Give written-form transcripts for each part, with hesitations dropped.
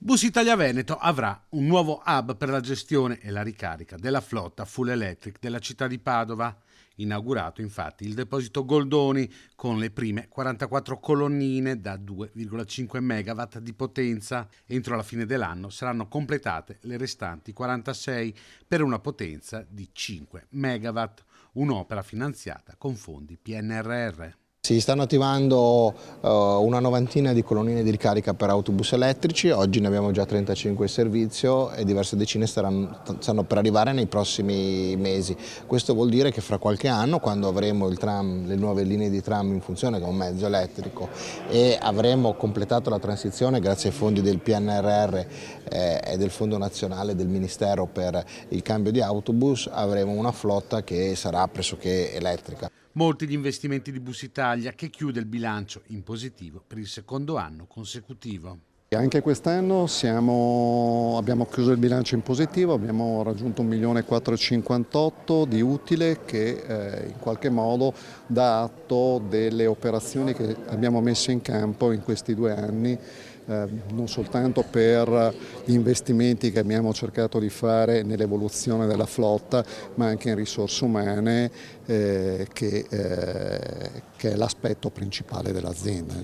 Bus Italia Veneto avrà un nuovo hub per la gestione e la ricarica della flotta full electric della città di Padova. Inaugurato infatti il deposito Goldoni con le prime 44 colonnine da 2,5 MW di potenza. Entro la fine dell'anno saranno completate le restanti 46 per una potenza di 5 MW, un'opera finanziata con fondi PNRR. Si stanno attivando una novantina di colonnine di ricarica per autobus elettrici, oggi ne abbiamo già 35 in servizio e diverse decine stanno per arrivare nei prossimi mesi. Questo vuol dire che fra qualche anno, quando avremo il tram, le nuove linee di tram in funzione con un mezzo elettrico e avremo completato la transizione grazie ai fondi del PNRR e del Fondo Nazionale del Ministero per il cambio di autobus, avremo una flotta che sarà pressoché elettrica. Molti gli investimenti di Bus Italia, che chiude il bilancio in positivo per il secondo anno consecutivo. Anche quest'anno abbiamo chiuso il bilancio in positivo, abbiamo raggiunto 1.458.000 di utile che in qualche modo dà atto delle operazioni che abbiamo messo in campo in questi 2 anni, non soltanto per gli investimenti che abbiamo cercato di fare nell'evoluzione della flotta, ma anche in risorse umane, che è l'aspetto principale dell'azienda.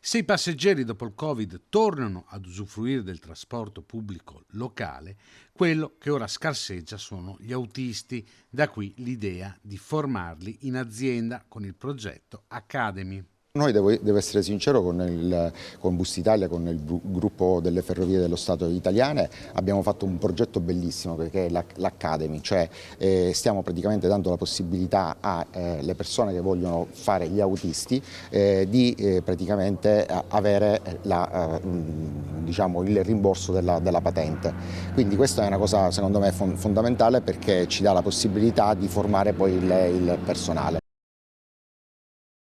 Se i passeggeri dopo il Covid tornano ad usufruire del trasporto pubblico locale, quello che ora scarseggia sono gli autisti. Da qui l'idea di formarli in azienda con il progetto Academy. Noi, devo essere sincero, con Bus Italia, con il gruppo delle Ferrovie dello Stato italiane, abbiamo fatto un progetto bellissimo che è l'Academy, cioè stiamo praticamente dando la possibilità alle persone che vogliono fare gli autisti di praticamente avere il rimborso della patente. Quindi questa è una cosa secondo me fondamentale, perché ci dà la possibilità di formare poi il personale.